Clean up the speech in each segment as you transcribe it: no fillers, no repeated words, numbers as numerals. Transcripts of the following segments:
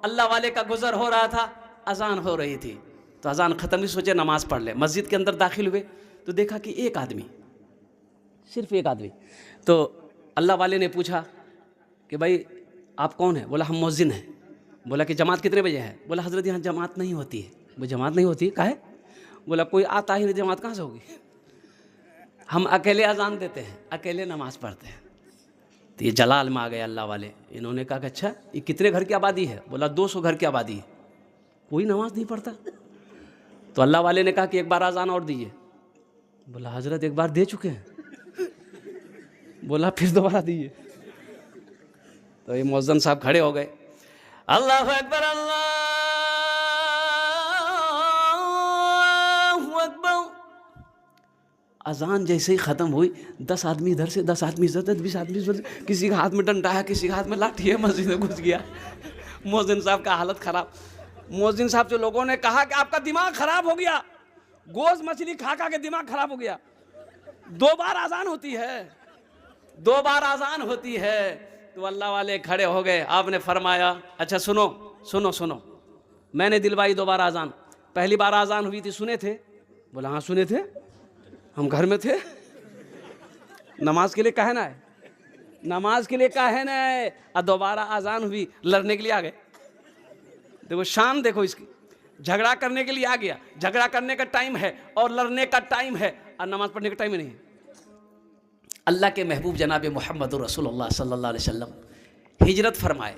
अल्लाह वाले का गुजर हो रहा था, अजान हो रही थी, तो अजान ख़त्म ही सोचे नमाज़ पढ़ ले। मस्जिद के अंदर दाखिल हुए तो देखा कि एक आदमी, सिर्फ एक आदमी। तो अल्लाह वाले ने पूछा कि भाई आप कौन है? बोला हम मुअज्जिन हैं। बोला कि जमात कितने बजे है? बोला हज़रत यहाँ जमात नहीं होती है। वो जमात नहीं होती काहे? बोला कोई आता ही नहीं, जमात कहाँ से होगी? हम अकेले अजान देते हैं, अकेले नमाज पढ़ते हैं। तो ये जलाल में आ गए अल्लाह वाले। इन्होंने कहा कि अच्छा ये कितने घर की आबादी है? बोला 200 घर की आबादी है, कोई नमाज नहीं पढ़ता। तो अल्लाह वाले ने कहा कि एक बार अजान और दीजिए। बोला हज़रत एक बार दे चुके हैं। बोला फिर दोबारा दीजिए। तो ये मुअज्जिन साहब खड़े हो गए, अल्लाहु अकबर अल्लाहु अकबर। अजान जैसे ही ख़त्म हुई, 10 आदमी इधर से, 10 आदमी इधर से, 20 आदमी इधर से, किसी के हाथ में डंडा है, किसी के हाथ में लाठी है, मस्जिद में घुस गया। मुअज्जिन साहब का हालत ख़राब। मुअज्जिन साहब से लोगों ने कहा कि आपका दिमाग ख़राब हो गया, गोश्त मछली खा खा के दिमाग ख़राब हो गया। 2 बार अजान होती है, 2 बार अजान होती है। तो अल्लाह वाले खड़े हो गए। आपने फरमाया अच्छा सुनो सुनो सुनो, मैंने दिलवाई 2 बार अजान। पहली बार अजान हुई थी, सुने थे? बोला हाँ सुने थे, हम घर में थे। नमाज के लिए कहे ना है, नमाज के लिए कहे ना है। और दोबारा अजान हुई, लड़ने के लिए आ गए। देखो शान, देखो इसकी, झगड़ा करने के लिए आ गया। झगड़ा करने का टाइम है और लड़ने का टाइम है, और नमाज पढ़ने का टाइम ही नहीं है। अल्लाह के महबूब जनाब मोहम्मद रसूलुल्लाह सल्लल्लाहु अलैहि वसल्लम हिजरत फरमाए।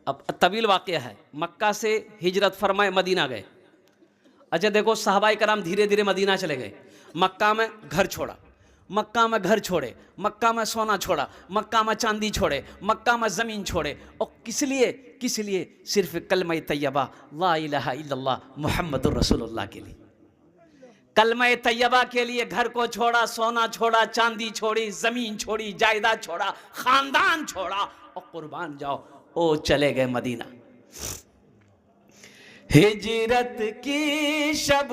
अब तवील वाक़या है, मक्का से हिजरत फरमाए, मदीना गए। अच्छा देखो सहाबाए कराम धीरे धीरे मदीना चले गए। मक्का में घर छोड़ा, मक्का में घर छोड़े, मक्का में सोना छोड़ा, मक्का में चांदी छोड़े, मक्का में ज़मीन छोड़े। और किस लिए? किस लिए? सिर्फ कलमा तैयबा ला इलाहा इल्लल्लाह मुहम्मदुर रसूलुल्लाह के लिए। कलमा तैयबा के लिए घर को छोड़ा, सोना छोड़ा, चांदी छोड़ी, ज़मीन छोड़ी, जायदाद छोड़ा, ख़ानदान छोड़ा, और कुर्बान जाओ ओ चले गए मदीना। हिजरत की शब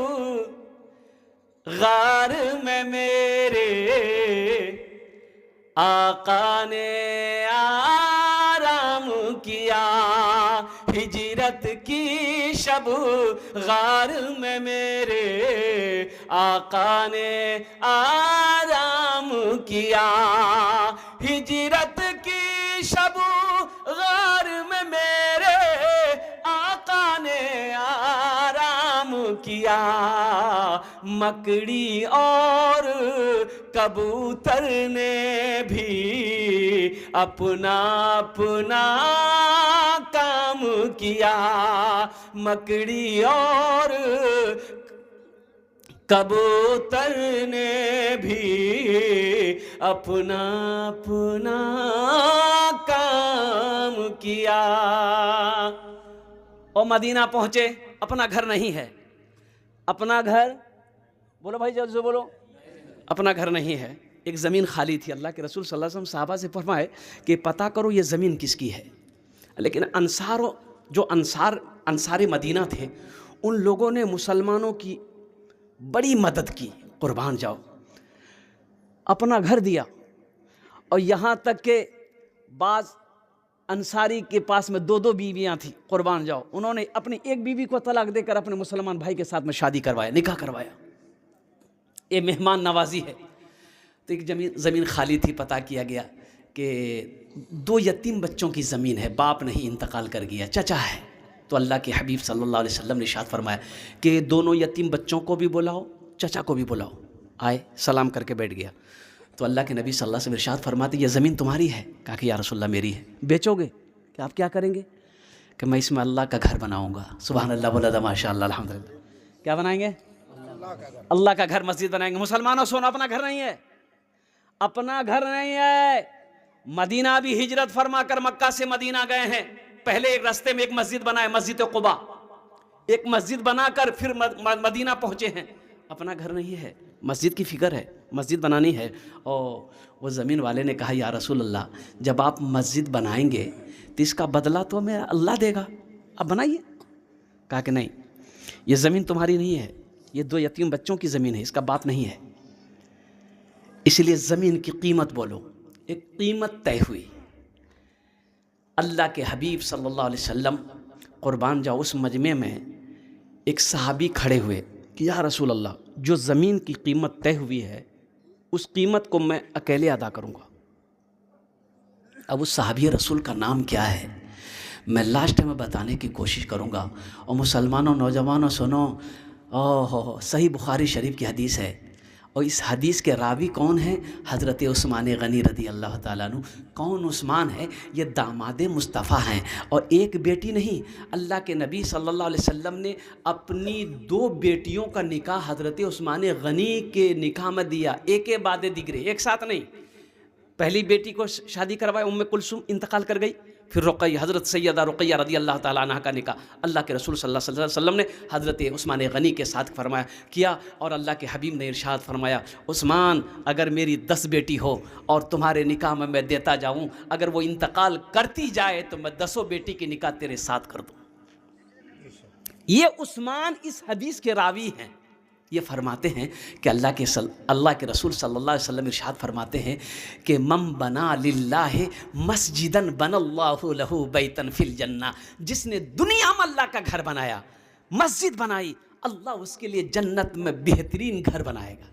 गार में मेरे आका ने आराम किया। हिजरत की शब गार में मेरे आका ने आराम किया। हिजरत की शब गार में मेरे आका ने आराम किया। मकड़ी और कबूतर ने भी अपना अपना काम किया। मकड़ी और कबूतर ने भी अपना अपना काम किया। और मदीना पहुंचे, अपना घर नहीं है। अपना घर बोलो भाई, जल्दी से बोलो। अपना घर नहीं है, एक ज़मीन खाली थी। अल्लाह के रसूल सल्लल्लाहु अलैहि वसल्लम साहबा से फरमाए कि पता करो ये ज़मीन किसकी है। लेकिन अंसार मदीना थे, उन लोगों ने मुसलमानों की बड़ी मदद की, कुर्बान जाओ। अपना घर दिया, और यहाँ तक के बाज़ अंसारी के पास में 2-2 बीवियाँ थी, कुर्बान जाओ। उन्होंने अपनी एक बीवी को तलाक देकर अपने मुसलमान भाई के साथ में शादी करवाया, निकाह करवाया। ये मेहमान नवाजी है। तो एक ज़मीन खाली थी, पता किया गया कि 2 यतीम बच्चों की ज़मीन है, बाप नहीं इंतकाल कर गया, चचा है। तो अल्लाह के हबीब सल्लल्लाहु अलैहि वसल्लम ने इरशाद फरमाया कि दोनों यतीम बच्चों को भी बुलाओ, चचा को भी बुलाओ। आए, सलाम करके बैठ गया। तो अल्लाह के नबी सल्लल्लाहु अलैहि वसल्लम इरशाद फरमाते ये ज़मीन तुम्हारी है? कहा कि या रसूलल्लाह मेरी है। बेचोगे? कि आप क्या करेंगे? कि मैं इसमें अल्लाह का घर बनाऊँगा। सुभान अल्लाह, बोला माशाअल्लाह, अल्हम्दुलिल्लाह। क्या बनाएंगे? अल्लाह का घर, मस्जिद बनाएंगे। मुसलमानों सोना अपना घर नहीं है, अपना घर नहीं है। मदीना भी हिजरत फरमा कर मक्का से मदीना गए हैं। पहले एक रास्ते में एक मस्जिद बनाए, मस्जिद कुबा, एक मस्जिद बनाकर फिर मदीना पहुंचे हैं। अपना घर नहीं है, मस्जिद की फिक्र है, मस्जिद बनानी है। और वो ज़मीन वाले ने कहा या रसूल अल्लाह, जब आप मस्जिद बनाएंगे तो इसका बदला तो हमें अल्लाह देगा, अब बनाइए। कहा कि नहीं, ये ज़मीन तुम्हारी नहीं है, ये 2 यतीम बच्चों की ज़मीन है, इसका बाप नहीं है। इसलिए ज़मीन की कीमत बोलो। एक कीमत तय हुई। अल्लाह के हबीब सल्लल्लाहु अलैहि वसल्लम कुर्बान जाओ, उस मजमे में एक सहाबी खड़े हुए कि या रसूल अल्लाह, जो ज़मीन की कीमत तय हुई है उस कीमत को मैं अकेले अदा करूँगा। अब उस सहाबी रसूल का नाम क्या है मैं लास्ट में बताने की कोशिश करूँगा। और मुसलमानों, नौजवानों सुनो, ओहो, सही बुखारी शरीफ की हदीस है। और इस हदीस के रावी कौन है? हज़रत उस्मान गनी रदी अल्लाह ताला अन्हु। कौन उस्मान है? ये दामाद मुस्तफ़ा हैं। और एक बेटी नहीं, अल्लाह के नबी सल्लल्लाहु अलैहि वसल्लम ने अपनी 2 बेटियों का निकाह हज़रत उस्मान गनी के निकाह में दिया, एक के बाद दिगरे, एक साथ नहीं। पहली बेटी को शादी करवाए, उम्मे कुलसुम इंतकाल कर गई, फिर रुक़ैया, हज़रत सैयदा रुक़ैया रदी अल्लाह ताला अन्हा का निकाह अल्लाह के रसूल सल्लल्लाहु अलैहि वसल्लम ने हज़रत उस्मान गनी के साथ फरमाया किया। और अल्लाह के हबीब ने इरशाद फरमाया, उस्मान अगर मेरी 10 बेटी हो और तुम्हारे निकाह में मैं देता जाऊँ, अगर वो इंतकाल करती जाए तो मैं 10 बेटी की निकाह तेरे साथ कर दूँ। ये उस्मान इस हदीस के रावी हैं। ये फरमाते हैं कि अल्लाह के रसूल सल्लल्लाहु अलैहि वसल्लम इरशाद फरमाते हैं कि मम बना लिल्लाहि मस्जिदन बनल्लाहु लहू बैतन फिल जन्ना, जिसने दुनिया में अल्लाह का घर बनाया, मस्जिद बनाई, अल्लाह उसके लिए जन्नत में बेहतरीन घर बनाएगा।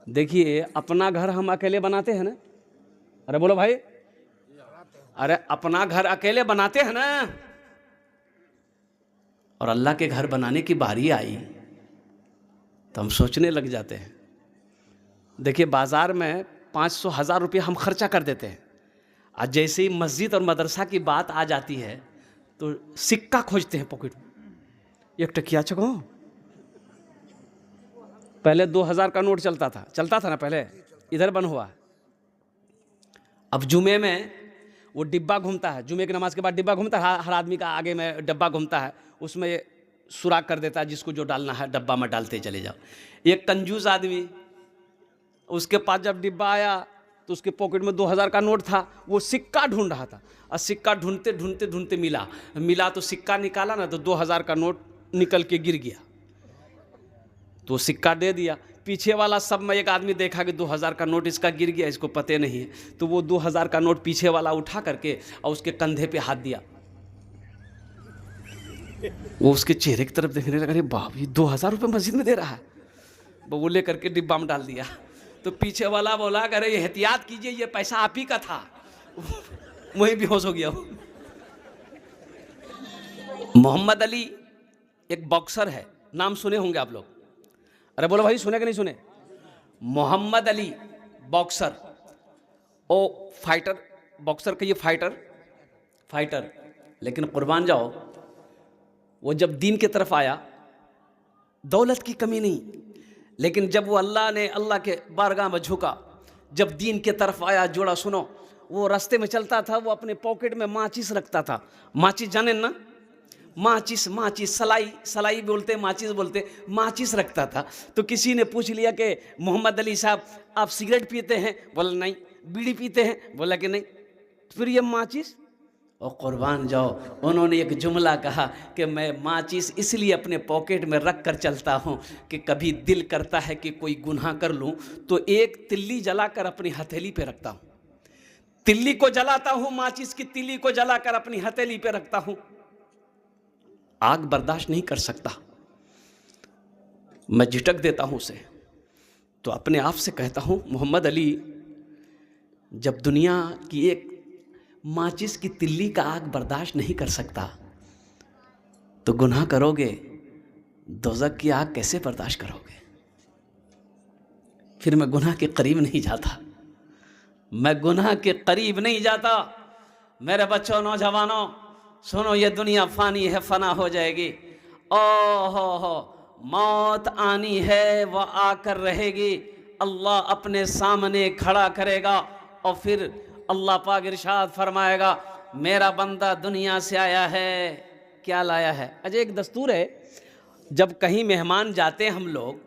देखिए, अपना घर हम अकेले बनाते हैं ना, अरे बोलो भाई, अरे अपना घर अकेले बनाते हैं ना, और अल्लाह के घर बनाने की बारी आई तो हम सोचने लग जाते हैं। देखिए, बाज़ार में 500-1000 रुपये हम खर्चा कर देते हैं, आज जैसे ही मस्जिद और मदरसा की बात आ जाती है तो सिक्का खोजते हैं पॉकेट में, 1 टकिया चको। पहले 2000 का नोट चलता था ना, पहले इधर बन हुआ। अब जुमे में वो डिब्बा घूमता है, जुमे की नमाज के बाद डिब्बा घूमता है, हर आदमी का आगे में डब्बा घूमता है, उसमें सुराख कर देता है, जिसको जो डालना है डब्बा में डालते चले जाओ। एक कंजूस आदमी, उसके पास जब डिब्बा आया तो उसके पॉकेट में 2000 का नोट था, वो सिक्का ढूंढ रहा था, और सिक्का ढूंढते मिला तो सिक्का निकाला ना तो 2000 का नोट निकल के गिर गया, तो सिक्का दे दिया। पीछे वाला सब में एक आदमी देखा कि 2000 का नोट इसका गिर गया, इसको पते नहीं है, तो वो 2000 का नोट पीछे वाला उठा करके और उसके कंधे पे हाथ दिया। वो उसके चेहरे की तरफ देखने लगा, अरे बाप, ये 2000 रुपये मस्जिद में दे रहा है। वो ले करके डिब्बा में डाल दिया। तो पीछे वाला बोला, अरे ये एहतियात कीजिए, ये पैसा आप ही का था। वही बेहोश हो गया। मोहम्मद अली एक बॉक्सर है, नाम सुने होंगे आप लोग, अरे बोलो भाई, सुने कि नहीं सुने? मोहम्मद अली बॉक्सर, ओ फाइटर, बॉक्सर का ये फाइटर, लेकिन कुर्बान जाओ, वो जब दीन की तरफ आया, दौलत की कमी नहीं, लेकिन जब वो अल्लाह के बारगाह में झुका, जब दीन की तरफ आया, जोड़ा सुनो, वो रास्ते में चलता था, वो अपने पॉकेट में माचिस रखता था। माचिस जाने ना, माचिस, सलाई बोलते, माचिस बोलते, माचिस रखता था। तो किसी ने पूछ लिया कि मोहम्मद अली साहब, आप सिगरेट पीते हैं? बोला नहीं। बीड़ी पीते हैं? बोला कि नहीं। फिर ये माचिस, और कुर्बान जाओ, उन्होंने एक जुमला कहा कि मैं माचिस इसलिए अपने पॉकेट में रख कर चलता हूँ कि कभी दिल करता है कि कोई गुनाह कर लूँ तो एक तिल्ली जलाकर अपनी हथेली पे रखता हूँ, तिल्ली को जलाता हूँ, माचिस की तिल्ली को जलाकर अपनी हथेली पे रखता हूँ। आग बर्दाश्त नहीं कर सकता, मैं झिटक देता हूँ उसे। तो अपने आप से कहता हूँ, मोहम्मद अली, जब दुनिया की एक माचिस की तिल्ली का आग बर्दाश्त नहीं कर सकता तो गुनाह करोगे, दोज़ख की आग कैसे बर्दाश्त करोगे? फिर मैं गुनाह के करीब नहीं जाता, मैं गुनाह के करीब नहीं जाता। मेरे बच्चों, नौजवानों सुनो, ये दुनिया फानी है, फना हो जाएगी। ओहो, मौत आनी है, वह आकर रहेगी, अल्लाह अपने सामने खड़ा करेगा और फिर अल्लाह पाक इरशाद फरमाएगा, मेरा बंदा दुनिया से आया है, क्या लाया है? अजय, एक दस्तूर है, जब कहीं मेहमान जाते हैं हम लोग,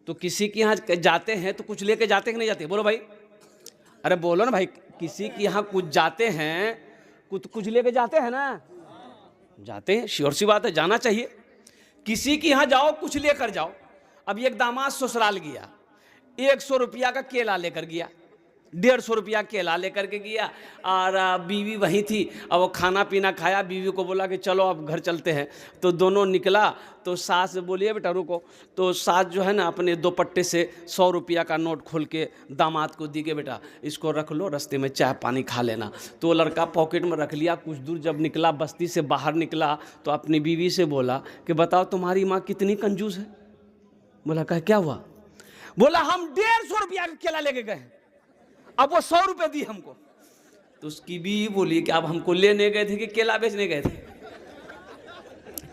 तो किसी के यहाँ जाते हैं तो कुछ लेके जाते कि नहीं जाते? बोलो भाई, अरे बोलो ना भाई, किसी के यहाँ कुछ जाते हैं, कुछ लेके जाते हैं ना? जाते हैं, श्योर सी बात है, जाना चाहिए। किसी के यहाँ जाओ, कुछ लेकर जाओ। अब एक दामाद ससुराल गया, 100 रुपया का केला लेकर गया, 150 रुपया केला लेकर के गया और बीवी वहीं थी। अब वो खाना पीना खाया, बीवी को बोला कि चलो अब घर चलते हैं। तो दोनों निकला तो सास बोलिए बेटा रुको। तो सास जो है ना अपने दुपट्टे से 100 रुपया का नोट खोल के दामाद को दी कि बेटा इसको रख लो, रास्ते में चाय पानी खा लेना। तो लड़का पॉकेट में रख लिया। कुछ दूर जब निकला, बस्ती से बाहर निकला, तो अपनी बीवी से बोला कि बताओ तुम्हारी माँ कितनी कंजूस है। बोला कहा क्या हुआ? बोला हम 150 रुपया का केला लेके गए, अब वो 100 रुपये दी हमको। तो उसकी बीवी बोली कि अब हमको लेने गए थे कि केला बेचने गए थे?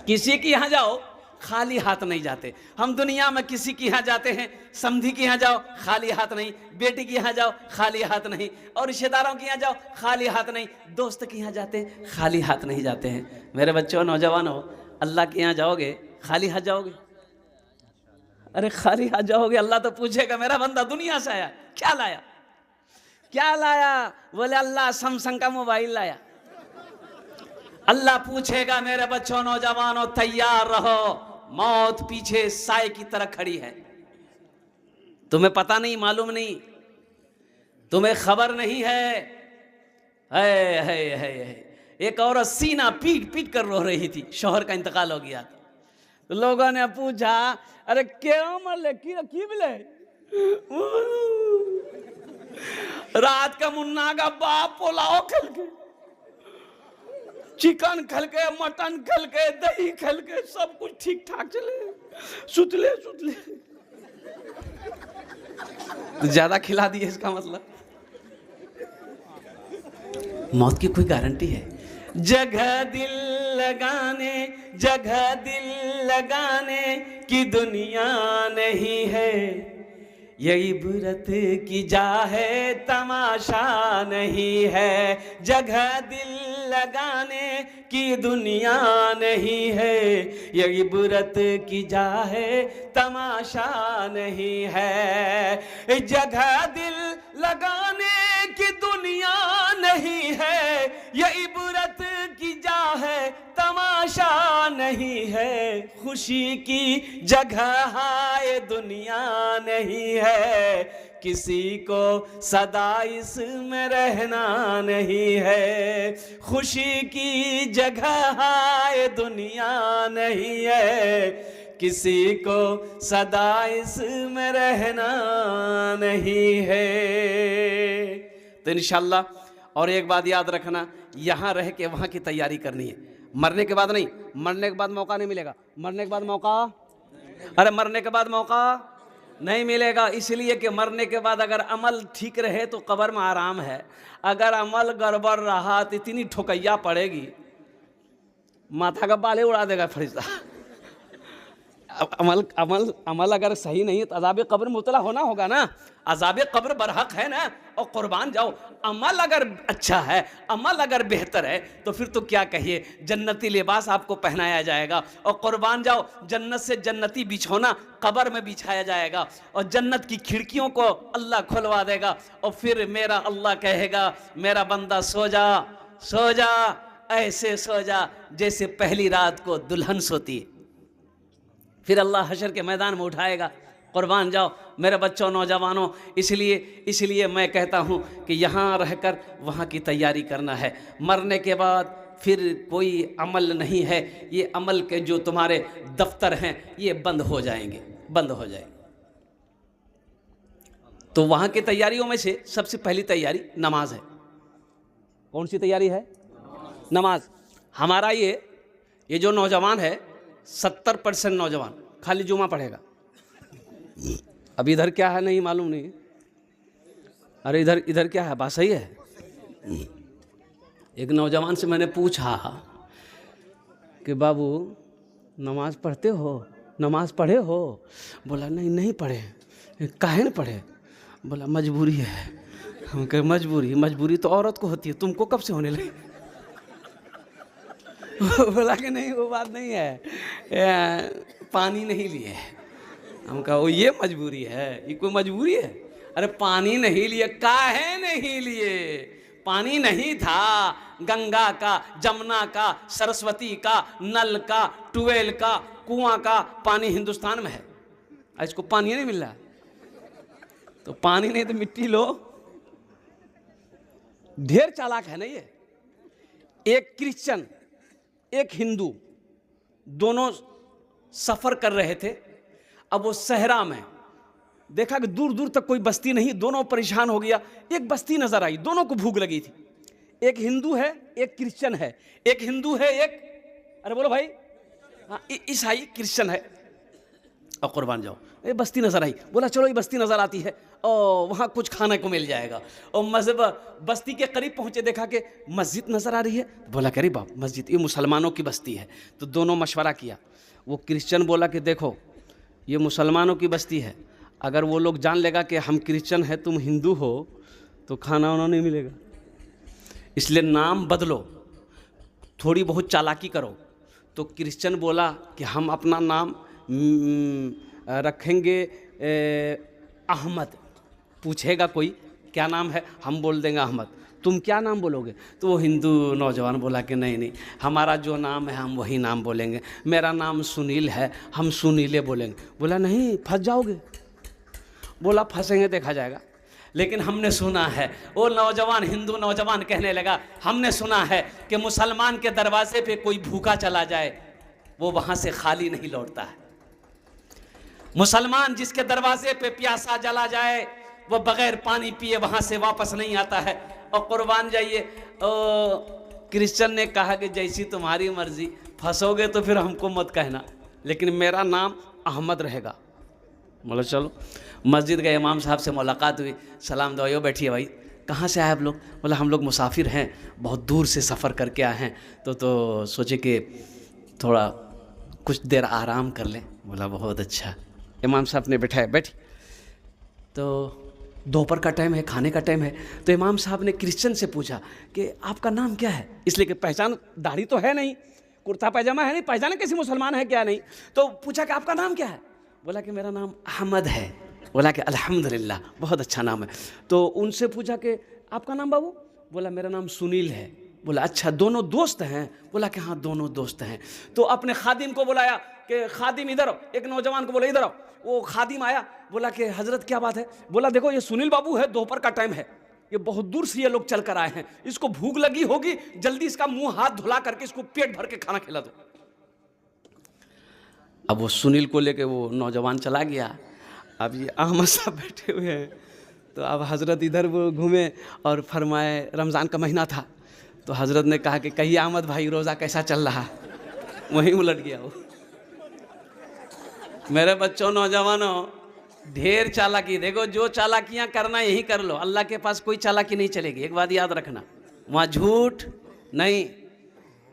किसी के यहाँ जाओ खाली हाथ नहीं जाते हम। दुनिया में किसी के यहाँ जाते हैं, समधी के यहाँ जाओ खाली हाथ नहीं, बेटी के यहाँ जाओ खाली हाथ नहीं, और रिश्तेदारों के यहाँ जाओ खाली हाथ नहीं, दोस्त के यहाँ जाते हैं खाली हाथ नहीं जाते हैं। मेरे बच्चों, नौजवानों, अल्लाह के यहाँ जाओगे खाली हाथ जाओगे? अरे खाली हाथ जाओगे, अल्लाह तो पूछेगा मेरा बंदा दुनिया से आया क्या लाया, क्या लाया? बोले अल्लाह सैमसंग का मोबाइल लाया। अल्लाह पूछेगा मेरे बच्चों, नौजवानों, तैयार रहो, मौत पीछे साए की तरह खड़ी है। तुम्हें पता नहीं, मालूम नहीं, तुम्हें खबर नहीं है। एक औरत सीना पीट पीट कर रो रही थी, शौहर का इंतकाल हो गया। तो लोगों ने पूछा अरे क्यों मरले, की मिले? रात का मुन्ना का बाप पोलाव खल के, चिकन खल के, मटन खल के, दही खल के, सब कुछ ठीक ठाक चले, सुतले तो ज्यादा खिला दिए, इसका मतलब मौत की कोई गारंटी है? जगह दिल लगाने, जगह दिल लगाने की दुनिया नहीं है, ये इबरत की जा है तमाशा नहीं है। जगह दिल लगाने की दुनिया नहीं है, ये इबरत की जा है तमाशा नहीं है। जगह दिल लगाने की दुनिया नहीं है, ये इबरत की जा है तमाशा नहीं है। खुशी की जगह है दुनिया नहीं है, किसी को सदा इसमें रहना नहीं है। खुशी की जगह है दुनिया नहीं है, किसी को सदा इसमें रहना नहीं है। तो इंशाल्लाह, और एक बात याद रखना, यहाँ रह के वहाँ की तैयारी करनी है। मरने के बाद नहीं, मरने के बाद मौका नहीं मिलेगा। मरने के बाद मौका, अरे मरने के बाद मौका नहीं मिलेगा, इसलिए कि मरने के बाद अगर अमल ठीक रहे तो कब्र में आराम है। अगर अमल गड़बड़ रहा तो इतनी ठोकैया पड़ेगी, माथा का बाल उड़ा देगा फरिश्ता। अमल अमल अमल अगर सही नहीं तो अज़ाब कब्र मुतला होना होगा ना, अज़ाब कब्र बरहक है ना। और कुर्बान जाओ, अमल अगर अच्छा है, अमल अगर बेहतर है तो फिर तो क्या कहिए, जन्नती लिबास आपको पहनाया जाएगा। और कुर्बान जाओ, जन्नत से जन्नती बिछौना कब्र में बिछाया जाएगा, और जन्नत की खिड़कियों को अल्लाह खुलवा देगा। और फिर मेरा अल्लाह कहेगा मेरा बंदा सो जा, सो जा, ऐसे सो जा जैसे पहली रात को दुल्हन सोती है। फिर अल्लाह हशर के मैदान में उठाएगा। कुर्बान जाओ मेरे बच्चों, नौजवानों, इसलिए मैं कहता हूँ कि यहाँ रहकर वहाँ की तैयारी करना है। मरने के बाद फिर कोई अमल नहीं है, ये अमल के जो तुम्हारे दफ्तर हैं ये बंद हो जाएंगे, बंद हो जाएंगे। तो वहाँ की तैयारियों में से सबसे पहली तैयारी नमाज है। कौन सी तैयारी है? नमाज। हमारा ये जो नौजवान है, 70% नौजवान खाली जुमा पढ़ेगा। अब इधर क्या है नहीं मालूम नहीं, अरे इधर क्या है, बात सही है। एक नौजवान से मैंने पूछा कि बाबू नमाज पढ़ते हो, नमाज पढ़े हो? बोला नहीं पढ़े। काहे न पढ़े? बोला मजबूरी है। हम कहे मजबूरी तो औरत को होती है, तुमको कब से होने लगी? बोला कि नहीं वो बात नहीं है, पानी नहीं लिए। हम कहा वो ये मजबूरी है, ये कोई मजबूरी है? अरे पानी नहीं लिए, काहे नहीं लिए? पानी नहीं था, गंगा का, जमुना का, सरस्वती का, नल का, ट्यूबवेल का, कुआं का पानी हिंदुस्तान में है। इसको पानी नहीं मिल रहा, तो पानी नहीं तो मिट्टी लो, ढेर चालाक है ना ये। एक क्रिश्चियन एक हिंदू दोनों सफर कर रहे थे। अब वो सहरा में देखा कि दूर दूर तक कोई बस्ती नहीं, दोनों परेशान हो गया। एक बस्ती नजर आई, दोनों को भूख लगी थी। एक हिंदू है एक क्रिश्चियन है, एक हिंदू है एक, अरे बोलो भाई, हाँ ईसाई क्रिश्चियन है। और कुर्बान जाओ, ये बस्ती नजर आई, बोला चलो ये बस्ती नजर आती है और वहाँ कुछ खाने को मिल जाएगा। और मस्जिद बस्ती के करीब पहुँचे, देखा कि मस्जिद नजर आ रही है। बोला कि अरे बाप, मस्जिद, ये मुसलमानों की बस्ती है। तो दोनों मशवरा किया। वो क्रिश्चियन बोला कि देखो ये मुसलमानों की बस्ती है, अगर वो लोग जान लेगा कि हम क्रिश्चियन हैं तुम हिंदू हो तो खाना वाना नहीं मिलेगा, इसलिए नाम बदलो, थोड़ी बहुत चालाकी करो। तो क्रिश्चियन बोला कि हम अपना नाम रखेंगे अहमद। पूछेगा कोई क्या नाम है, हम बोल देंगे अहमद। तुम क्या नाम बोलोगे? तो वो हिंदू नौजवान बोला कि नहीं नहीं, हमारा जो नाम है हम वही नाम बोलेंगे, मेरा नाम सुनील है, हम सुनीले बोलेंगे। बोला नहीं, फंस जाओगे। बोला फंसेंगे देखा जाएगा। लेकिन हमने सुना है, वो नौजवान हिंदू नौजवान कहने लगा, हमने सुना है कि मुसलमान के दरवाजे पे कोई भूखा चला जाए वो वहाँ से खाली नहीं लौटता है। मुसलमान जिसके दरवाजे पे प्यासा जला जाए वो बगैर पानी पिए वहाँ से वापस नहीं आता है। और कुर्बान जाइए, क्रिश्चियन ने कहा कि जैसी तुम्हारी मर्जी, फंसोगे तो फिर हमको मत कहना, लेकिन मेरा नाम अहमद रहेगा। बोला चलो। मस्जिद गए, इमाम साहब से मुलाकात हुई, सलाम दो, बैठिए भाई, कहाँ से आए आप लोग? बोला हम लोग मुसाफिर हैं, बहुत दूर से सफ़र करके आए हैं, तो सोचे कि थोड़ा कुछ देर आराम कर लें। बोला बहुत अच्छा। इमाम साहब ने बैठाया, बैठी। तो दोपहर का टाइम है, खाने का टाइम है। तो इमाम साहब ने क्रिश्चियन से पूछा कि आपका नाम क्या है? इसलिए कि पहचान, दाढ़ी तो है नहीं, कुर्ता पैजामा है नहीं, पहचाने कैसे मुसलमान है क्या नहीं। तो पूछा कि आपका नाम क्या है? बोला कि मेरा नाम अहमद है। बोला कि अल्हम्दुलिल्लाह, बहुत अच्छा नाम है। तो उनसे पूछा कि आपका नाम बाबू? बोला मेरा नाम सुनील है। बोला अच्छा, दोनों दोस्त हैं? बोला कि हाँ दोनों दोस्त हैं। तो अपने खादिम को बुलाया कि खादिम इधर आओ। एक नौजवान को बोला इधर आओ। वो खादिम आया, बोला कि हजरत क्या बात है? बोला देखो ये सुनील बाबू है, दोपहर का टाइम है, ये बहुत दूर से ये लोग चल कर आए हैं, इसको भूख लगी होगी, जल्दी इसका मुंह हाथ धुला करके इसको पेट भर के खाना खिला दो। अब वो सुनील को लेके वो नौजवान चला गया। अब ये अहमद साहब बैठे हुए हैं। तो अब हजरत इधर वो घूमे और फरमाए, रमज़ान का महीना था, तो हजरत ने कहा कि कहिए अहमद भाई रोज़ा कैसा चल रहा? वहीं उलट गया वो। मेरे बच्चों, नौजवानों, ढेर चालाकी, देखो जो चालाकियां करना यही कर लो, अल्लाह के पास कोई चालाकी नहीं चलेगी। एक बात याद रखना, वहाँ झूठ नहीं,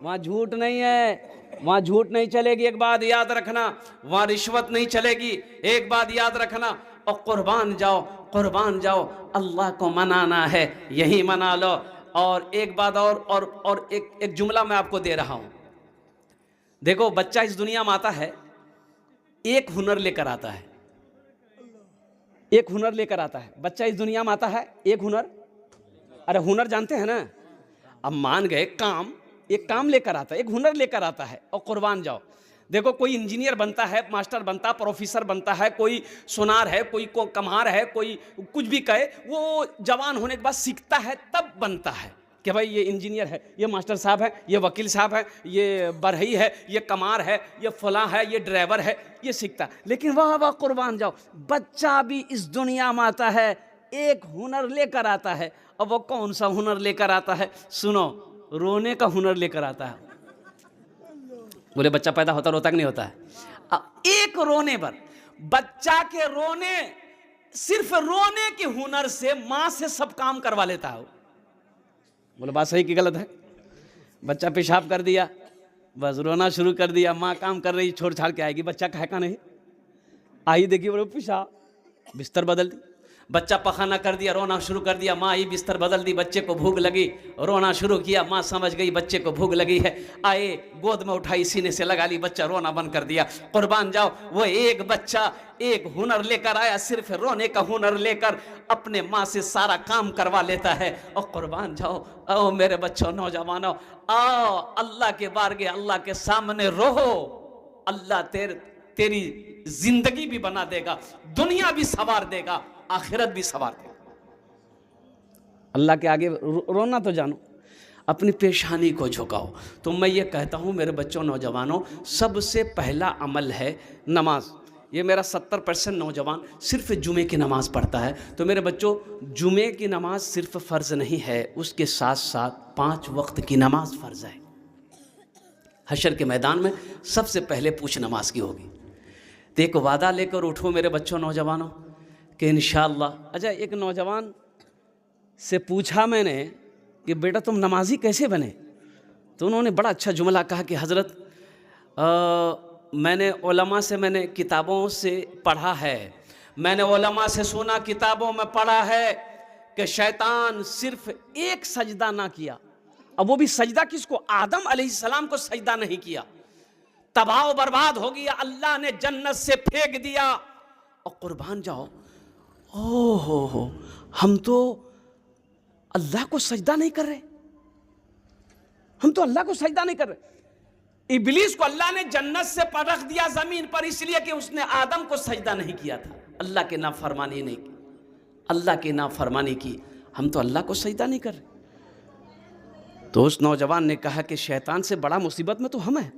वहाँ झूठ नहीं है, वहाँ झूठ नहीं चलेगी। एक बात याद रखना, वहाँ रिश्वत नहीं चलेगी। एक बात याद रखना। और कुर्बान जाओ, कुर्बान जाओ, अल्लाह को मनाना है, यही मना लो। और एक बात और एक जुमला मैं आपको दे रहा हूँ। देखो बच्चा इस दुनिया में आता है, एक हुनर लेकर आता है, एक हुनर लेकर आता है। बच्चा इस दुनिया में आता है एक हुनर, अरे हुनर जानते हैं ना, अब मान गए काम, एक काम लेकर आता है, एक हुनर लेकर आता है। और कुर्बान जाओ, देखो कोई इंजीनियर बनता है, मास्टर बनता, प्रोफेसर बनता है, कोई सोनार है, कोई कम्हार है, कोई कुछ भी कहे, वो जवान होने के बाद सीखता है तब बनता है कि भाई ये इंजीनियर है, ये मास्टर साहब है, ये वकील साहब है, ये बढ़ई है, ये कमार है, ये फलां है, ये ड्राइवर है, ये सीखता। लेकिन वाह वाह कुर्बान जाओ, बच्चा भी इस दुनिया में आता है एक हुनर लेकर आता है। और वो कौन सा हुनर लेकर आता है? सुनो, रोने का हुनर लेकर आता है। बोले बच्चा पैदा होता रोता कि नहीं होता है? एक रोने पर, बच्चा के रोने, सिर्फ रोने के हुनर से माँ से सब काम करवा लेता है। बोले बात सही कि गलत है? बच्चा पेशाब कर दिया, बस रोना शुरू कर दिया, माँ काम कर रही, छोड़ छाड़ के आएगी, बच्चा कहे का नहीं आई, देखिए बोले पेशाब, बिस्तर बदल दी। बच्चा पखाना कर दिया, रोना शुरू कर दिया, माँ आई बिस्तर बदल दी, बच्चे को भूख लगी, रोना शुरू किया, माँ समझ गई बच्चे को भूख लगी है, आए गोद में उठाई, सीने से लगा ली, बच्चा रोना बंद कर दिया। कुर्बान जाओ, वो एक बच्चा एक हुनर लेकर आया, सिर्फ रोने का हुनर लेकर अपने माँ से सारा काम करवा लेता है। और कुर्बान जाओ, आओ मेरे बच्चों, नौजवानों, आओ अल्लाह के बारगे, अल्लाह के सामने रोहो, अल्लाह तेरी जिंदगी भी बना देगा, दुनिया भी संवार देगा, आखिरत भी संवार देगा। अल्लाह के आगे रोना तो जानो, अपनी पेशानी को झुकाओ। तो मैं ये कहता हूँ मेरे बच्चों, नौजवानों, सबसे पहला अमल है नमाज। ये मेरा 70% नौजवान सिर्फ जुमे की नमाज़ पढ़ता है। तो मेरे बच्चों, जुमे की नमाज़ सिर्फ फ़र्ज़ नहीं है, उसके साथ साथ 5 वक्त की नमाज़ फ़र्ज़ है। हशर के मैदान में सबसे पहले पूछ नमाज की होगी। तो एक वादा लेकर उठो मेरे बच्चों, नौजवानों, कि इंशाअल्लाह। अच्छा, एक नौजवान से पूछा मैंने कि बेटा तुम नमाजी कैसे बने? तो उन्होंने बड़ा अच्छा जुमला कहा कि हज़रत मैंने उलमा से, मैंने किताबों से पढ़ा है, मैंने उलमा से सुना, किताबों में पढ़ा है कि शैतान सिर्फ एक सजदा ना किया। अब वो भी सजदा किसको? आदम अलैहिस्सलाम को सजदा नहीं किया, तबाह बर्बाद हो गया, अल्लाह ने जन्नत से फेंक दिया। और कुर्बान जाओ, हो हम तो अल्लाह को सजदा नहीं कर रहे, हम तो अल्लाह को सजदा नहीं कर रहे। इब्लीस को अल्लाह ने जन्नत से रख दिया जमीन पर, इसलिए कि उसने आदम को सजदा नहीं किया था, अल्लाह के नाफरमानी नहीं की, अल्लाह की नाफरमानी की। हम तो अल्लाह को सजदा नहीं कर रहे। तो उस नौजवान ने कहा कि शैतान से बड़ा मुसीबत में तो हम हैं,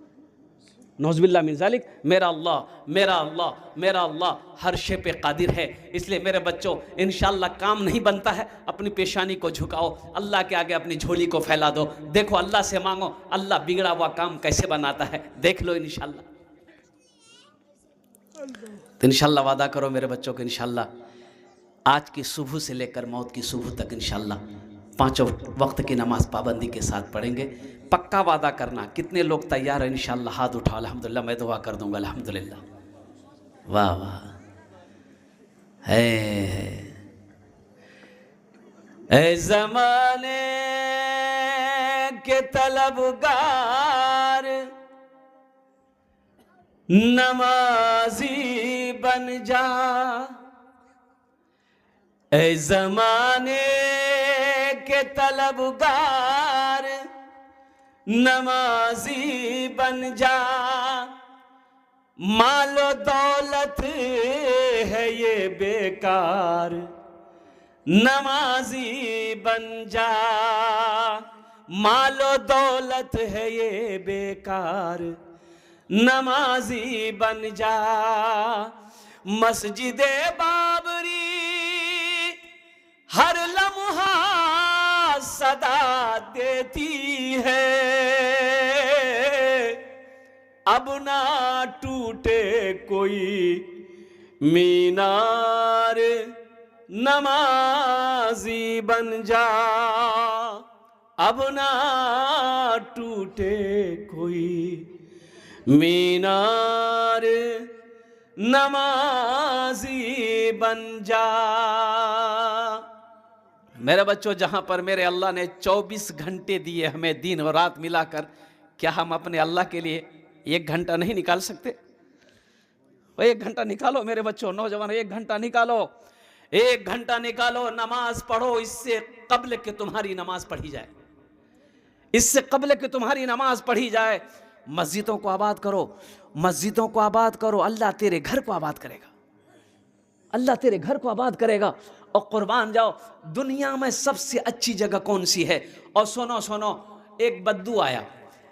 नौज़बिल्लाह मिन ज़ालिक। मेरा अल्लाह, मेरा अल्लाह, मेरा अल्लाह हर शे पे कादिर है। इसलिए मेरे बच्चों, इंशाअल्लाह काम नहीं बनता है, अपनी पेशानी को झुकाओ, अल्लाह के आगे अपनी झोली को फैला दो, देखो अल्लाह से मांगो, अल्लाह बिगड़ा हुआ काम कैसे बनाता है, देख लो इंशाअल्लाह। तो इंशाअल्लाह वादा करो मेरे बच्चों को, इंशाअल्लाह आज की सुबह से लेकर मौत की सुबह तक इंशाअल्लाह 5 वक्त की नमाज पाबंदी के साथ पढ़ेंगे। पक्का वादा करना। कितने लोग तैयार हैं? इंशाअल्लाह हाथ उठाओ। अल्हम्दुलिल्लाह, मैं दुआ कर दूंगा। अल्हम्दुलिल्लाह, वाह वाह, है ऐ ज़माने के तलबगार, नमाजी बन जा, ऐ ज़माने के तलबगार, नमाजी बन जा। मालो दौलत है ये बेकार, नमाजी बन जा। मालो दौलत है ये बेकार, नमाजी बन जा। मस्जिदे बाबरी हर लम्हा सदा देती है, अब ना टूटे कोई मीनार, नमाजी बन जा। अब ना टूटे कोई मीनार, नमाजी बन जा। मेरे बच्चों, जहां पर मेरे अल्लाह ने 24 घंटे दिए हमें दिन और रात मिलाकर, क्या हम अपने अल्लाह के लिए 1 घंटा नहीं निकाल सकते? 1 घंटा निकालो मेरे बच्चों, नौजवान, 1 घंटा निकालो, 1 घंटा निकालो, नमाज पढ़ो। इससे कब्ल के तुम्हारी नमाज पढ़ी जाए, इससे कब्ल के तुम्हारी नमाज पढ़ी जाए। मस्जिदों को आबाद करो, मस्जिदों को आबाद करो, अल्लाह तेरे घर को आबाद करेगा, अल्लाह तेरे घर को आबाद करेगा। और कुर्बान जाओ, दुनिया में सबसे अच्छी जगह कौन सी है? और सुनो सुनो, एक बद्दू आया,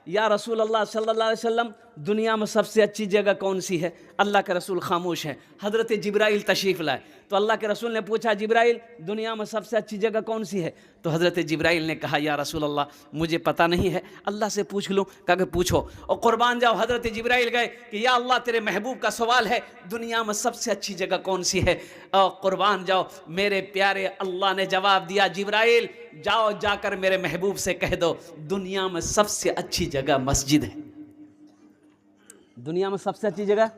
या रसूल अल्लाह सल्लल्लाहु अलैहि वसल्लम, दुनिया में सबसे अच्छी जगह कौन सी है? अल्लाह के रसूल खामोश हैं। हज़रत जिब्राइल तशरीफ़ लाए, तो अल्लाह के रसूल ने पूछा, जिब्राइल दुनिया में सबसे अच्छी जगह कौन सी है? तो हज़रत जिब्राइल ने कहा, या रसूल अल्लाह मुझे पता नहीं है, अल्लाह से पूछ लूँ। कहा कि पूछो। और कुर्बान जाओ, हज़रत जिब्राइल गए कि या अल्लाह तेरे महबूब का सवाल है, दुनिया में सबसे अच्छी जगह कौन सी है? और कुर्बान जाओ, मेरे प्यारे अल्लाह ने जवाब दिया, जिब्राइल जाओ, जाकर मेरे महबूब से कह दो, दुनिया में सबसे अच्छी जगह मस्जिद है। दुनिया में सबसे अच्छी जगह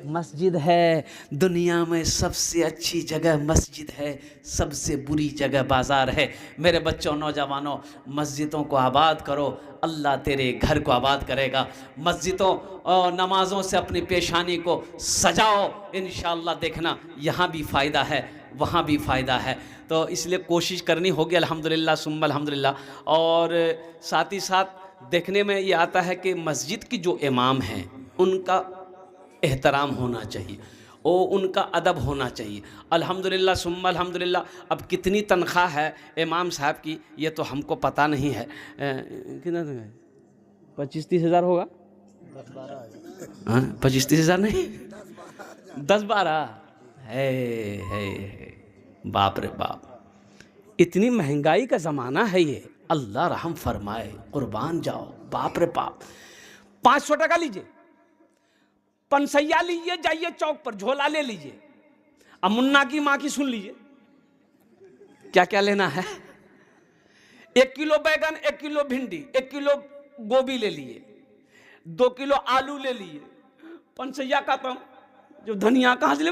मस्जिद है। दुनिया में सबसे अच्छी जगह मस्जिद है, सबसे बुरी जगह बाजार है। मेरे बच्चों, नौजवानों, मस्जिदों को आबाद करो, अल्लाह तेरे घर को आबाद करेगा। मस्जिदों और नमाज़ों से अपनी पेशानी को सजाओ, इंशाअल्लाह देखना यहाँ भी फ़ायदा है, वहाँ भी फ़ायदा है। तो इसलिए कोशिश करनी होगी, अल्हम्दुलिल्लाह सुम्मा अल्हम्दुलिल्लाह। और साथ ही साथ देखने में ये आता है कि मस्जिद की जो इमाम हैं उनका एहतराम होना चाहिए, वो उनका अदब होना चाहिए। अल्हम्दुलिल्लाह सुम्मा अल्हम्दुलिल्लाह। अब कितनी तनख्वाह है इमाम साहब की ये तो हमको पता नहीं है। कितना 25-30 हज़ार होगा? 25-30 हज़ार नहीं, 10-12 है। बाप रे बाप, इतनी महंगाई का ज़माना है ये। अल्लाह रहम फरमाए, कुर्बान जाओ। बाप रे बाप। 500 टका लीजिए, पंसैया लीजिए, जाइए चौक पर झोला ले लीजिए। अब मुन्ना की माँ की सुन लीजिए, क्या क्या लेना है। 1 किलो बैगन, 1 किलो भिंडी, 1 किलो गोभी ले लिए, 2 किलो आलू ले लिए। पंसैया का तो जो धनिया कहाँ से ले